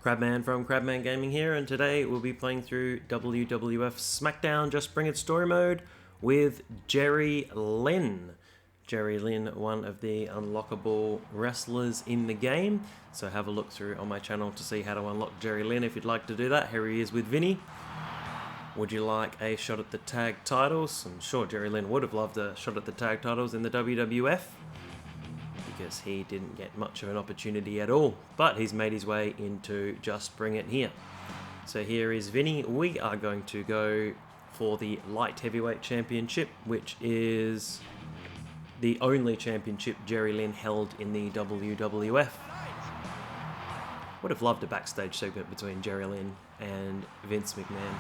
Crabman from Crabman Gaming here, and today we'll be playing through WWF SmackDown Just Bring It Story Mode with Jerry Lynn. Jerry Lynn, one of the unlockable wrestlers in the game, so have a look through on my channel to see how to unlock Jerry Lynn if you'd like to do that. Here he is with Vinny. Would you like a shot at the tag titles? I'm sure Jerry Lynn would have loved a shot at the tag titles in the WWF, because he didn't get much of an opportunity at all, but he's made his way into Just Bring It here. So here is Vinny. We are going to go for the Light Heavyweight Championship, which is the only championship Jerry Lynn held in the WWF. Would have loved a backstage segment between Jerry Lynn and Vince McMahon.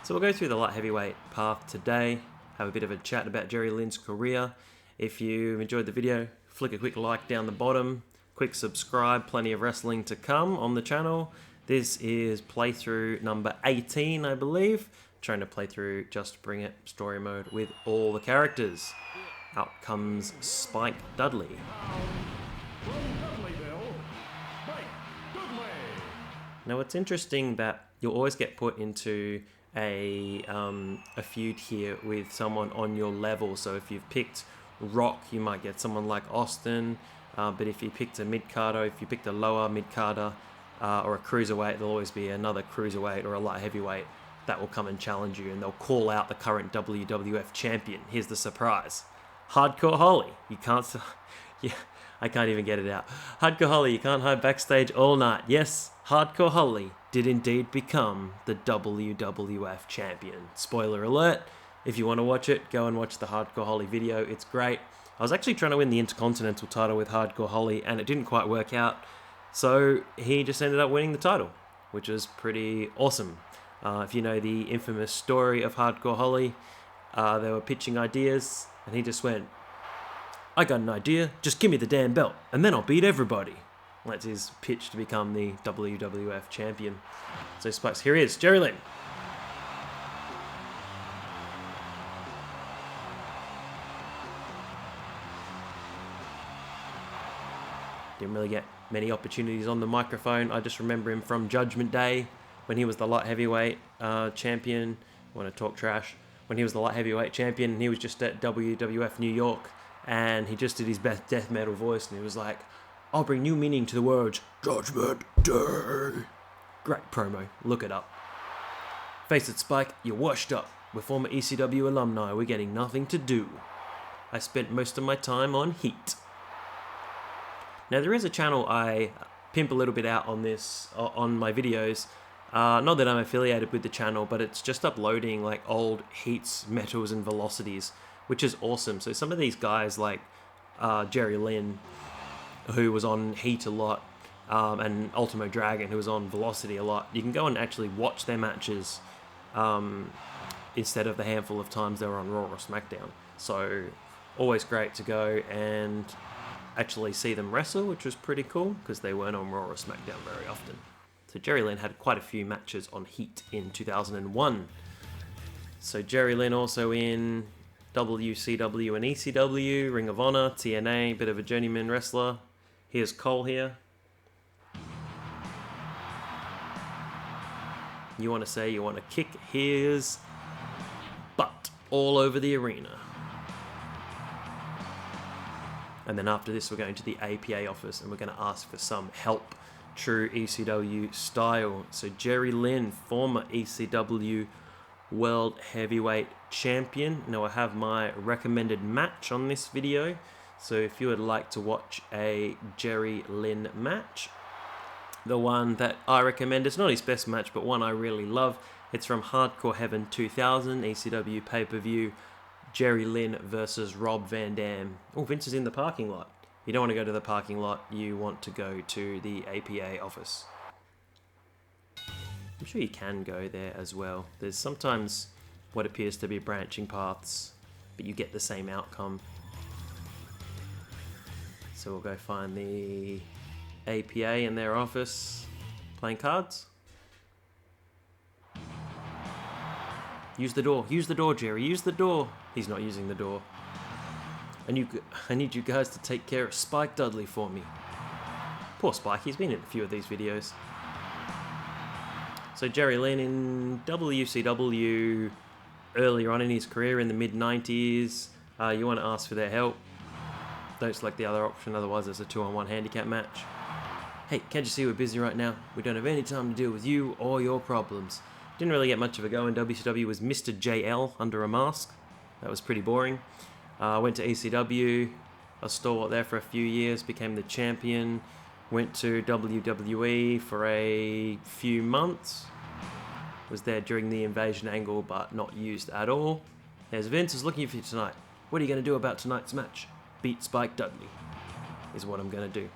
So we'll go through the Light Heavyweight path today, have a bit of a chat about Jerry Lynn's career. If you enjoyed the video, flick a quick like down the bottom, quick subscribe, plenty of wrestling to come on the channel. This is playthrough number 18, I believe. Trying to play through Just Bring It story mode with all the characters. Out comes Spike Dudley. Now it's interesting that you'll always get put into a feud here with someone on your level. So if you've picked Rock, you might get someone like Austin, but if you picked a mid-carder, if you picked a lower mid-carder or a cruiserweight, there'll always be another cruiserweight or a light heavyweight that will come and challenge you, and they'll call out the current WWF champion. Here's the surprise. Hardcore Holly. You can't... Yeah, I can't even get it out. Hardcore Holly, you can't hide backstage all night. Yes, Hardcore Holly did indeed become the WWF champion. Spoiler alert. If you want to watch it, go and watch the Hardcore Holly video. It's great. I was actually trying to win the Intercontinental title with Hardcore Holly, and it didn't quite work out. So he just ended up winning the title, which was pretty awesome. If you know the infamous story of Hardcore Holly, they were pitching ideas, and he just went, "I got an idea, just give me the damn belt, and then I'll beat everybody." That's his pitch to become the WWF champion. So Spikes, here he is, Jerry Lynn. Didn't really get many opportunities on the microphone. I just remember him from Judgement Day when he was the light heavyweight champion. I want to talk trash. When he was the light heavyweight champion, and he was just at WWF New York, and he just did his best death metal voice, and he was like, "I'll bring new meaning to the words Judgment Day." Great promo. Look it up. Face it, Spike, you're washed up. We're former ECW alumni. We're getting nothing to do. I spent most of my time on Heat. Now there is a channel I pimp a little bit out on this, on my videos. Not that I'm affiliated with the channel, but it's just uploading like old Heats, Metals and Velocities, which is awesome. So some of these guys like Jerry Lynn, who was on Heat a lot, and Ultimo Dragon, who was on Velocity a lot, you can go and actually watch their matches instead of the handful of times they were on Raw or SmackDown. So always great to go and actually see them wrestle, which was pretty cool because they weren't on Raw or SmackDown very often. So Jerry Lynn had quite a few matches on Heat in 2001. So Jerry Lynn also in WCW and ECW, Ring of Honor, TNA, bit of a journeyman wrestler. Here's Cole here. You want to say you want to kick his butt all over the arena. And then after this, we're going to the APA office and we're going to ask for some help, true ECW style. So Jerry Lynn, former ECW World Heavyweight Champion. Now I have my recommended match on this video. So if you would like to watch a Jerry Lynn match, the one that I recommend, it's not his best match, but one I really love. It's from Hardcore Heaven 2000, ECW pay-per-view. Jerry Lynn versus Rob Van Dam. Oh, Vince is in the parking lot. You don't want to go to the parking lot. You want to go to the APA office. I'm sure you can go there as well. There's sometimes what appears to be branching paths, but you get the same outcome. So we'll go find the APA in their office. Playing cards? Use the door, Jerry, use the door. He's not using the door. I need you guys to take care of Spike Dudley for me. Poor Spike, he's been in a few of these videos. So Jerry Lynn in WCW earlier on in his career in the mid-90s. You want to ask for their help. Don't select the other option, otherwise it's a 2-on-1 handicap match. Hey, can't you see we're busy right now? We don't have any time to deal with you or your problems. Didn't really get much of a go in WCW. Was Mr. JL under a mask. That was pretty boring. Went to ECW. I was stalwart there for a few years. Became the champion. Went to WWE for a few months. Was there during the invasion angle, but not used at all. There's Vince is looking for you tonight. What are you going to do about tonight's match? Beat Spike Dudley is what I'm going to do.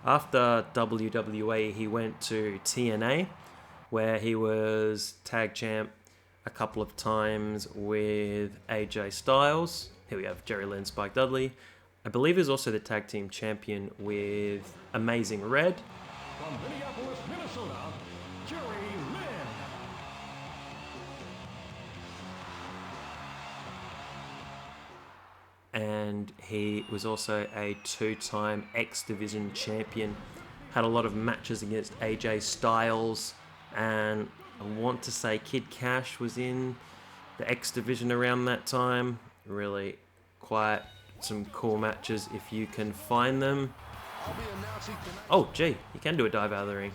After WWE, he went to TNA, where he was tag champ a couple of times with AJ Styles. Here we have Jerry Lynn, Spike Dudley. I believe he's also the tag team champion with Amazing Red. From Minneapolis, Minnesota, Jerry Lynn. And he was also a 2-time X Division champion. Had a lot of matches against AJ Styles, and I want to say Kid Cash was in the X Division around that time. Really quite some cool matches if you can find them. Oh gee, you can do a dive out of the ring.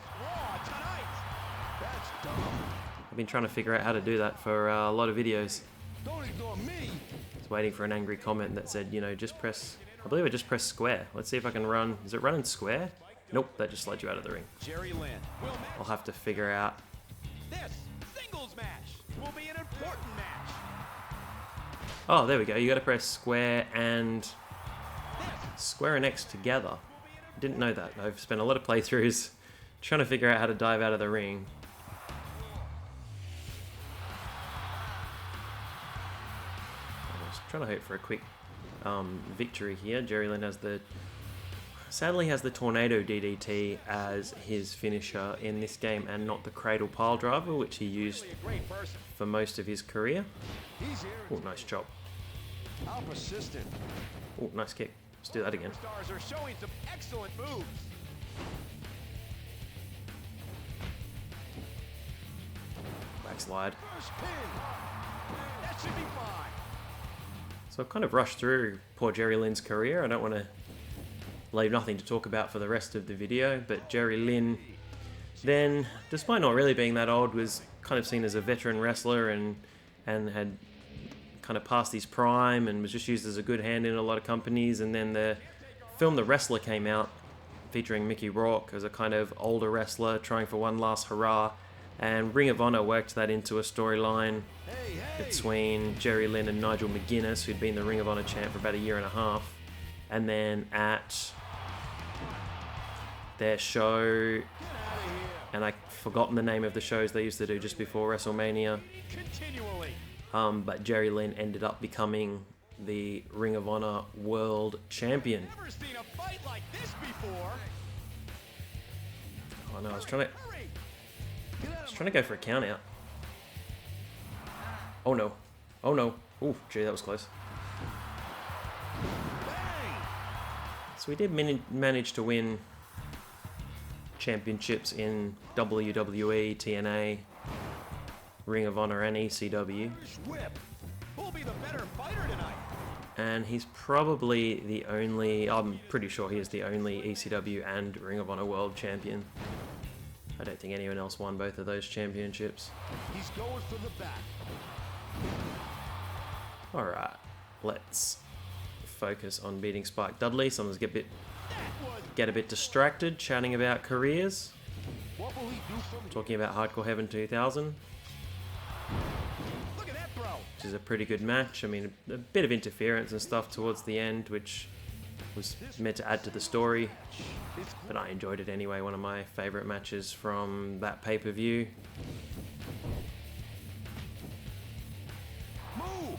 I've been trying to figure out how to do that for a lot of videos. Don't ignore me. Waiting for an angry comment that said, you know, just press, I believe I just pressed square. Let's see if I can run. Is it running square? Nope, that just slides you out of the ring. Jerry Lynn will match. I'll have to figure out. This singles match will be an important match. Oh, there we go. You got to press square and X together. Didn't know that. I've spent a lot of playthroughs trying to figure out how to dive out of the ring. Trying to hope for a quick victory here. Jerry Lynn sadly has the Tornado DDT as his finisher in this game, and not the Cradle Pile Driver, which he used for most of his career. Oh, nice chop. Oh, nice kick. Let's do that again. Stars are showing some excellent moves. Backslide. That should be fine. So I've kind of rushed through poor Jerry Lynn's career. I don't want to leave nothing to talk about for the rest of the video, but Jerry Lynn then, despite not really being that old, was kind of seen as a veteran wrestler and had kind of passed his prime and was just used as a good hand in a lot of companies. And then the film The Wrestler came out, featuring Mickey Rourke as a kind of older wrestler trying for one last hurrah, and Ring of Honor worked that into a storyline between Jerry Lynn and Nigel McGuinness, who'd been the Ring of Honor champ for about a year and a half. And then at their show, and I've forgotten the name of the shows they used to do just before WrestleMania, but Jerry Lynn ended up becoming the Ring of Honor World Champion. Never seen a fight like this before. Oh no, I was trying to go for a count out. Oh no. Oh no. Oh, gee, that was close. So we did manage to win championships in WWE, TNA, Ring of Honor, and ECW. Who'll be the better fighter tonight? And he's probably the only, I'm pretty sure he is the only ECW and Ring of Honor World Champion. I don't think anyone else won both of those championships. He's going for the back. Alright, let's focus on beating Spike Dudley. Someone's get a bit distracted chatting about careers. What will he do from Talking about Hardcore Heaven 2000. Look at that throw. Which is a pretty good match. I mean, a bit of interference and stuff towards the end, which was meant to add to the story. But I enjoyed it anyway. One of my favourite matches from that pay-per-view. move?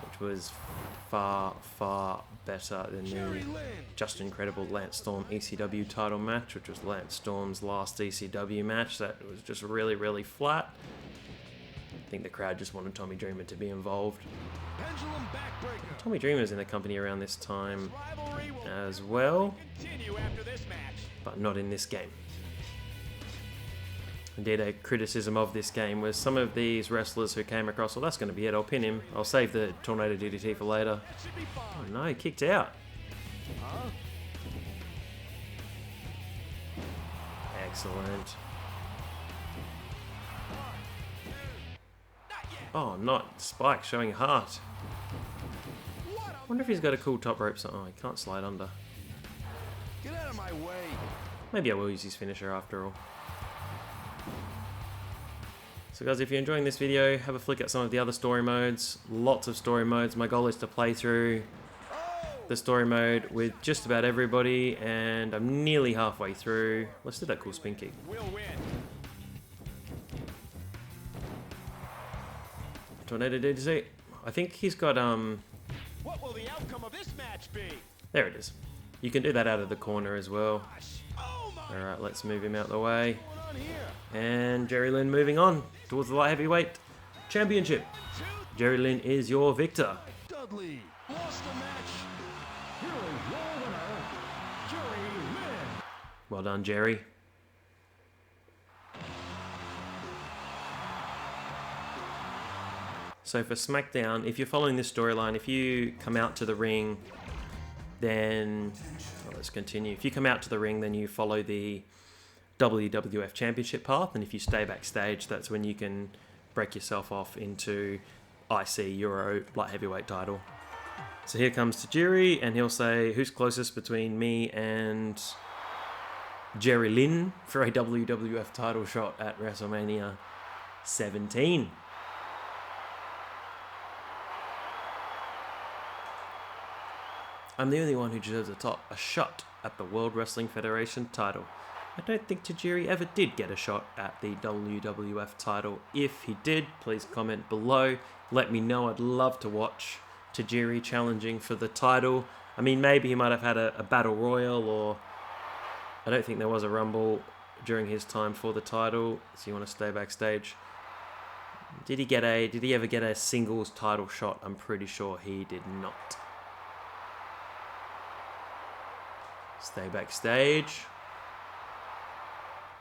Which was far, far better than the just incredible Lance Storm ECW title match, which was Lance Storm's last ECW match. That was just really, really flat. I think the crowd just wanted Tommy Dreamer to be involved. Pendulum backbreaker. Tommy Dreamer's in the company around this time as well, Continue after this match. but not in this game. Indeed, a criticism of this game was some of these wrestlers who came across, well, that's going to be it, I'll pin him. I'll save the Tornado DDT for later. That should be Oh fine. no, he kicked out. Huh? Excellent. Not yet. Oh, not Spike showing heart. What a Wonder if he's got a cool top rope. Oh, he can't slide under. Get out of my way. Maybe I will use his finisher after all. So guys, if you're enjoying this video, have a flick at some of the other story modes. Lots of story modes. My goal is to play through the story mode with just about everybody, and I'm nearly halfway through. Let's do that cool spin kick. will win. Tornado DDT. I think he's got What will the outcome of this match be? there it is. You can do that out of the corner as well. Gosh. Oh my. Alright, let's move him out the way. What's going on here? And Jerry Lynn moving on towards the Light Heavyweight Championship. Jerry Lynn is your victor. Dudley lost the match. Here is your winner, Jerry Lynn. Well done, Jerry. So for SmackDown, if you're following this storyline, if you come out to the ring, then let's continue. If you come out to the ring, then you follow the WWF Championship path, and if you stay backstage, that's when you can break yourself off into IC Euro Light Heavyweight title. So here comes Tajiri, and he'll say, who's closest between me and Jerry Lynn for a WWF title shot at WrestleMania 17. I'm the only one who deserves a shot at the World Wrestling Federation title. I don't think Tajiri ever did get a shot at the WWF title. If he did, please comment below. Let me know. I'd love to watch Tajiri challenging for the title. I mean, maybe he might have had a battle royal, or I don't think there was a rumble during his time for the title. So you want to stay backstage. Did he ever get a singles title shot? I'm pretty sure he did not. Stay backstage.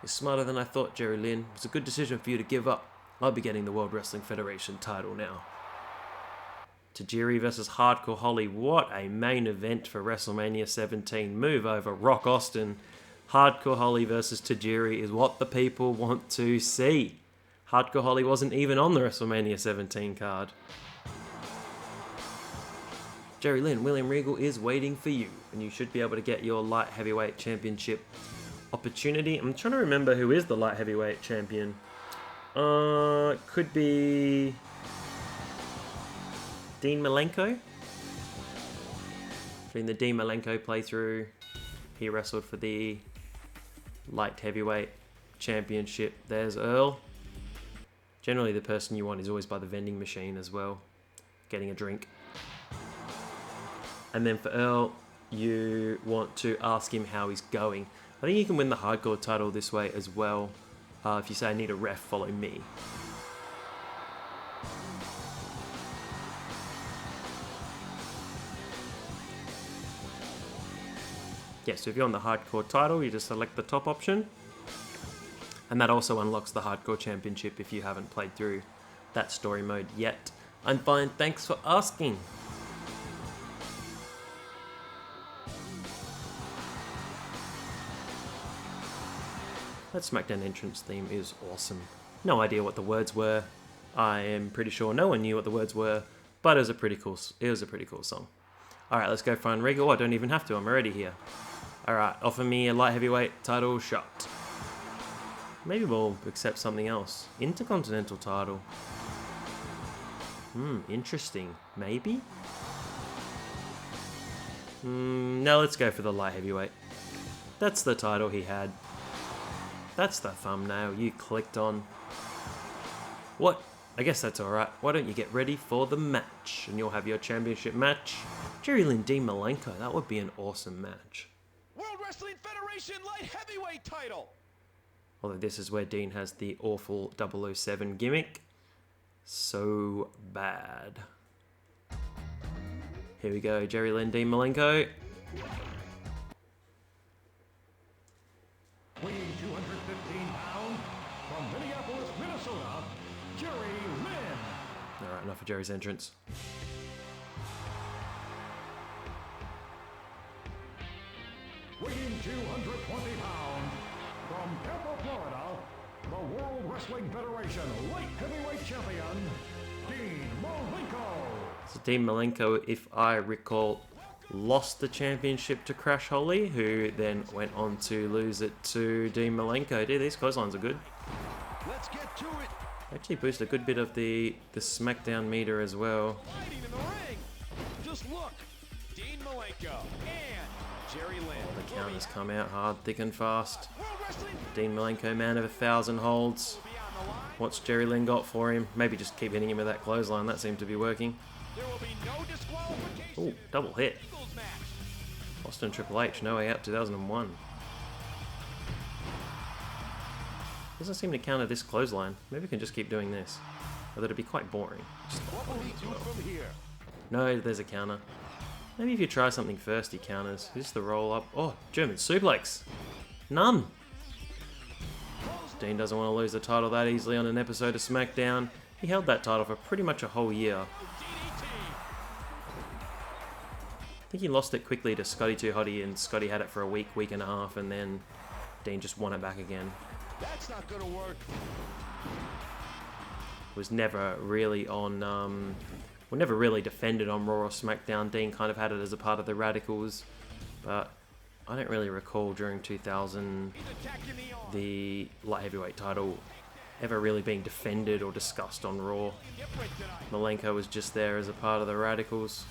You're smarter than I thought, Jerry Lynn. It's a good decision for you to give up. I'll be getting the World Wrestling Federation title now. Tajiri versus Hardcore Holly. What a main event for WrestleMania 17. Move over Rock Austin. Hardcore Holly versus Tajiri is what the people want to see. Hardcore Holly wasn't even on the WrestleMania 17 card. Jerry Lynn, William Regal is waiting for you, and you should be able to get your Light Heavyweight Championship opportunity. I'm trying to remember who is the Light Heavyweight Champion. Could be Dean Malenko. During the Dean Malenko playthrough, he wrestled for the Light Heavyweight Championship. There's Earl. Generally, the person you want is always by the vending machine as well, getting a drink. And then for Earl, you want to ask him how he's going. I think you can win the hardcore title this way as well. If you say, I need a ref, follow me. Yeah, so if you're on the hardcore title, you just select the top option. And that also unlocks the hardcore championship if you haven't played through that story mode yet. I'm fine, thanks for asking. That SmackDown entrance theme is awesome. No idea what the words were. I am pretty sure no one knew what the words were, but it was a pretty cool song. Alright, let's go find Regal. I don't even have to, I'm already here. Alright, offer me a light heavyweight title shot. Maybe we'll accept something else. Intercontinental title. Interesting. Maybe? No, let's go for the light heavyweight. That's the title he had. That's the thumbnail you clicked on. What? I guess that's alright. Why don't you get ready for the match? And you'll have your championship match. Jerry Lynn, Dean Malenko. That would be an awesome match. World Wrestling Federation Light Heavyweight title. Although this is where Dean has the awful 007 gimmick. So bad. Here we go. Jerry Lynn, Dean Malenko. Weighing 215 pounds, from enough for Jerry's entrance. Weighing 220 pounds, from Tampa, Florida, the World Wrestling Federation Light Heavyweight Champion, Dean Malenko. So Dean Malenko, if I recall, lost the championship to Crash Holly, who then went on to lose it to Dean Malenko. Dude, these clotheslines are good. Let's get to it. Actually boost a good bit of the SmackDown meter as well. Fighting in the ring. Just look. Dean Malenko and Jerry Lynn. The counters come out hard, thick and fast. World Wrestling Dean Malenko, man of 1,000 holds. will be on the line. What's Jerry Lynn got for him? Maybe just keep hitting him with that clothesline. That seemed to be working. There will be no disqualification. Ooh, double hit. Singles match. Austin Triple H, No Way Out 2001. Doesn't seem to counter this clothesline. Maybe we can just keep doing this. Although it'd be quite boring. Just What will he do from here? no, there's a counter. Maybe if you try something first, he counters. Just the roll up. Oh, German suplex. None. Dean doesn't want to lose the title that easily on an episode of SmackDown. He held that title for pretty much a whole year. DDT. I think he lost it quickly to Scotty 2 Hotty, and Scotty had it for a week, week and a half, and then Dean just won it back again. That's not gonna work. Was never really on, well, never really defended on Raw or SmackDown. Dean kind of had it as a part of the Radicals, but I don't really recall during 2000 He's attacking the arm. the light heavyweight title ever really being defended or discussed on Raw. Different tonight. Malenko was just there as a part of the Radicals.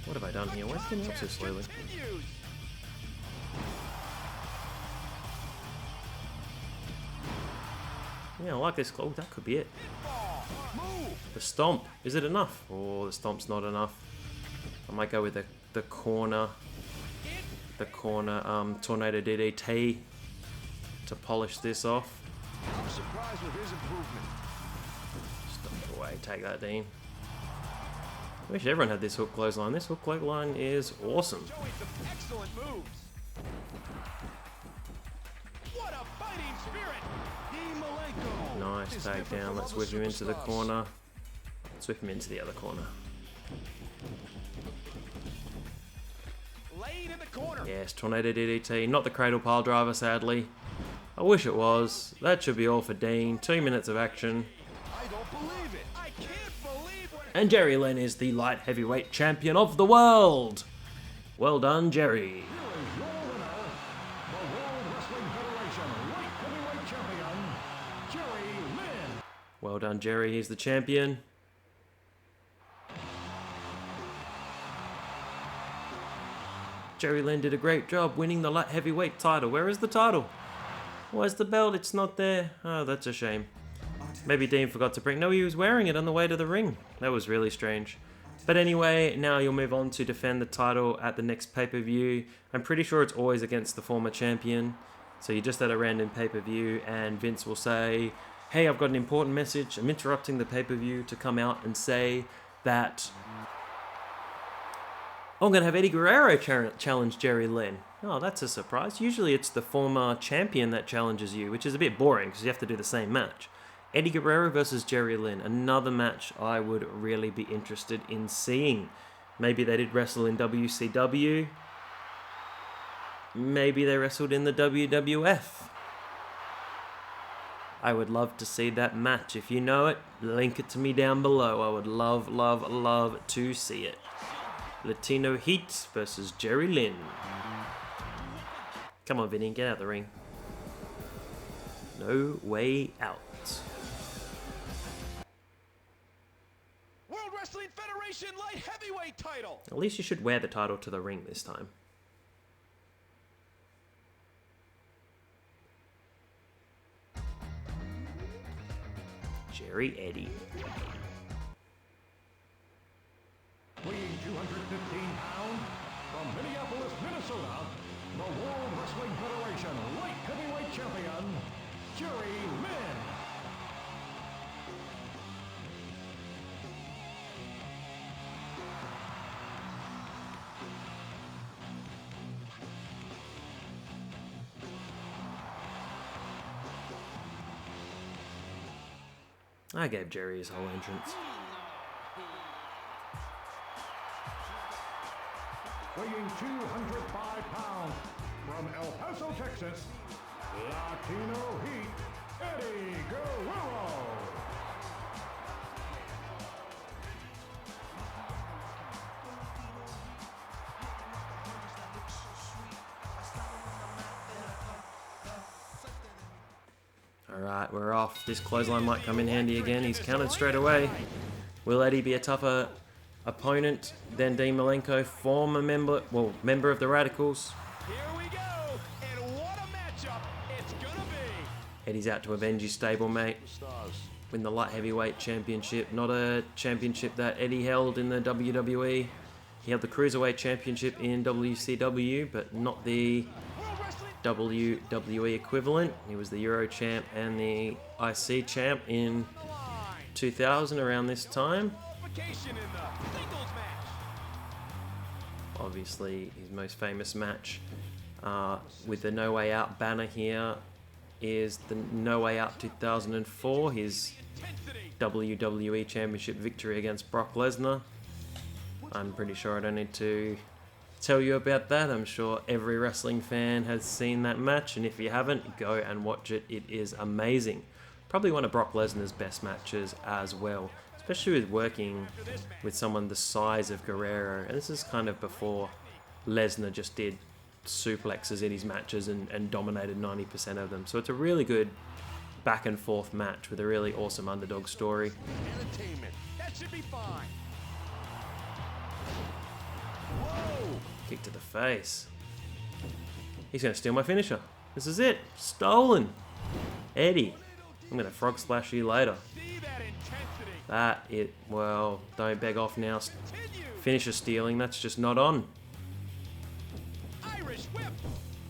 What have I done here? Why is it getting up so slowly? Continues. Yeah, I like this. Oh, that could be it. Ball. Move. The stomp. Is it enough? Oh, the stomp's not enough. I might go with the corner. The corner tornado DDT to polish this off. I'm surprised with his improvement. Stomp away. Take that, Dean. I wish everyone had this hook clothesline. This hook clothesline is awesome. Showing some excellent moves. What a fighting spirit. Dean Malenko. Nice is different takedown. from Let's other whip him into the superstars. corner. Let's whip him into the other corner. Laid in the corner. Yes, tornado DDT. Not the cradle pile driver, sadly. I wish it was. That should be all for Dean. 2 minutes of action. I don't believe it. I can't believe what. And Jerry Lynn is the light heavyweight champion of the world. Well done, Jerry. Here is your winner, the World Wrestling Federation Light Heavyweight Champion, Jerry Lynn. Well done, Jerry. He's the champion. Jerry Lynn did a great job winning the light heavyweight title. Where is the title? Where's the belt? It's not there. Oh, that's a shame. Maybe Dean forgot to bring... No, he was wearing it on the way to the ring. That was really strange. But anyway, now you'll move on to defend the title at the next pay-per-view. I'm pretty sure it's always against the former champion. So you're just at a random pay-per-view and Vince will say, hey, I've got an important message. I'm interrupting the pay-per-view to come out and say that I'm going to have Eddie Guerrero challenge Jerry Lynn. Oh, that's a surprise. Usually it's the former champion that challenges you, which is a bit boring because you have to do the same match. Eddie Guerrero versus Jerry Lynn. Another match I would really be interested in seeing. Maybe they did wrestle in WCW. Maybe they wrestled in the WWF. I would love to see that match. If you know it, link it to me down below. I would love, love, love to see it. Latino Heat versus Jerry Lynn. Come on, Vinny, get out of the ring. No way out. World Wrestling Federation Light Heavyweight title. At least you should wear the title to the ring this time. Jerry Eddie. Weighing 215 pounds, from Minneapolis, Minnesota, the World Wrestling Federation Light Heavyweight Champion, Jerry Lynn. I gave Jerry his whole entrance. Weighing 205 pounds, from El Paso, Texas, Latino Heat, Eddie Guerrero. Alright, we're off. This clothesline might come in handy again. He's counted straight away. Will Eddie be a tougher opponent than Dean Malenko, former member of the Radicals? Here we go, and what a matchup it's gonna be. Eddie's out to avenge his stablemate. Win the Light Heavyweight Championship. Not a championship that Eddie held in the WWE. He held the Cruiserweight Championship in WCW, but not the WWE equivalent. He was the Euro Champ and the IC Champ in 2000, around this time. Obviously, his most famous match with the No Way Out banner here is the No Way Out 2004, his WWE Championship victory against Brock Lesnar. I'm pretty sure I don't need to tell you about that. I'm sure every wrestling fan has seen that match, and if you haven't, go and watch it. It is amazing. Probably one of Brock Lesnar's best matches as well, especially with working with someone the size of Guerrero. And this is kind of before Lesnar just did suplexes in his matches and dominated 90% of them. So it's a really good back and forth match with a really awesome underdog story. Entertainment. That should be fine. Whoa! Kick to the face. He's going to steal my finisher. This is it. Stolen. Eddie, I'm going to frog splash you later. See that intensity. That it, well, don't beg off now. Finisher stealing, that's just not on. Irish whip.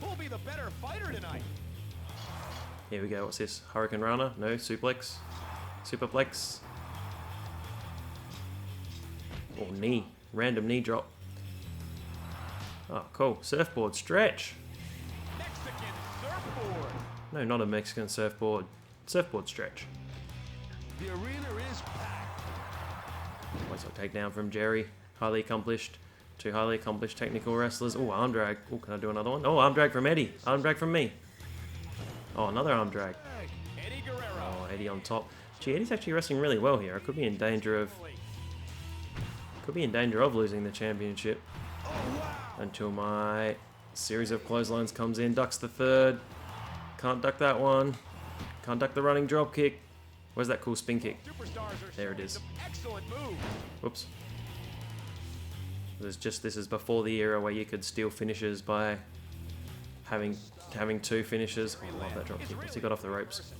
Who'll be the better fighter tonight? Here we go. What's this? Hurricane Runner? No. Suplex. Superplex. Or knee. Random knee drop. Oh, cool. Surfboard stretch. Mexican surfboard. No, not a Mexican surfboard. Surfboard stretch. The arena is packed. What's a takedown from Jerry? Highly accomplished. Two highly accomplished technical wrestlers. Oh, arm drag. Oh, can I do another one? Oh, arm drag from Eddie. Arm drag from me. Oh, another arm drag. Eddie Guerrero. Oh, Eddie on top. Gee, Eddie's actually wrestling really well here. I could be in danger of losing the championship until my series of clotheslines comes in. Ducks the third. Can't duck that one. Can't duck the running drop kick. Where's that cool spin kick? There it is. Excellent move. Whoops. This is before the era where you could steal finishes by having two finishes. Oh, I love that drop kick. He got off the ropes.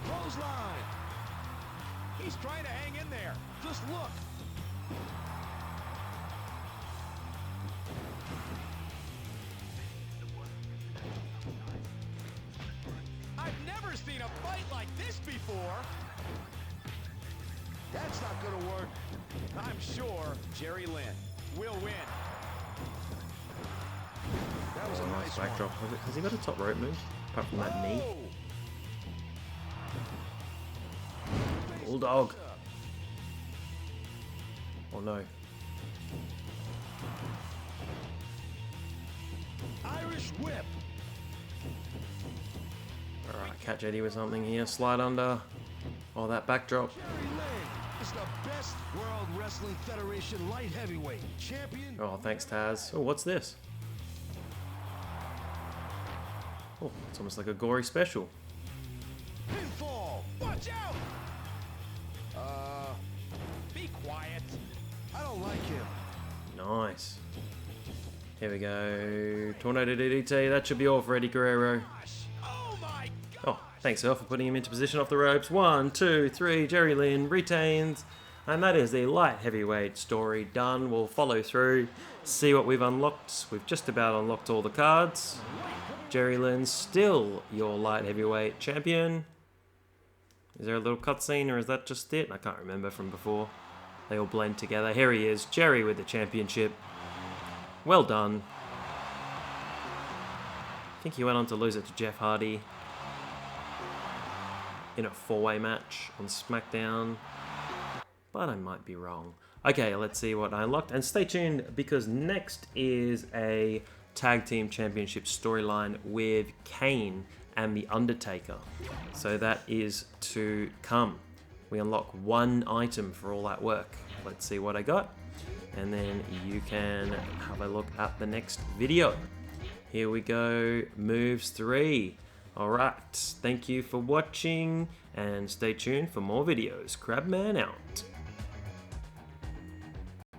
Clothesline. He's trying to hang in there. Just look. I've never seen a fight like this before. That's not gonna work. I'm sure Jerry Lynn will win. That was a nice backdrop. Has he got a top rope move? Apart from that knee. Bulldog. Oh no. Irish whip. Alright, catch Eddie with something here. Slide under. Oh, that backdrop. Jerry Lynn is the best World Wrestling Federation Light Heavyweight Champion. Oh, thanks, Taz. Oh, what's this? Oh, it's almost like a gory special. Pinfall. Watch out. Be quiet. I don't like him. Nice. Here we go. Tornado DDT. That should be all for Eddie Guerrero. Oh my God. Oh, thanks, Earl, for putting him into position off the ropes. 1, 2, 3. Jerry Lynn retains. And that is the light heavyweight story done. We'll follow through, see what we've unlocked. We've just about unlocked all the cards. Jerry Lynn's still your light heavyweight champion. Is there a little cutscene, or is that just it? I can't remember from before. They all blend together. Here he is, Jerry with the championship. Well done. I think he went on to lose it to Jeff Hardy. in a 4-way match on SmackDown, but I might be wrong. Okay, let's see what I unlocked, and stay tuned because next is a Tag Team Championship storyline with Kane and The Undertaker. So that is to come. We unlock 1 item for all that work. Let's see what I got, and then you can have a look at the next video. Here we go, moves 3. Alright, thank you for watching, and stay tuned for more videos. Crabman out.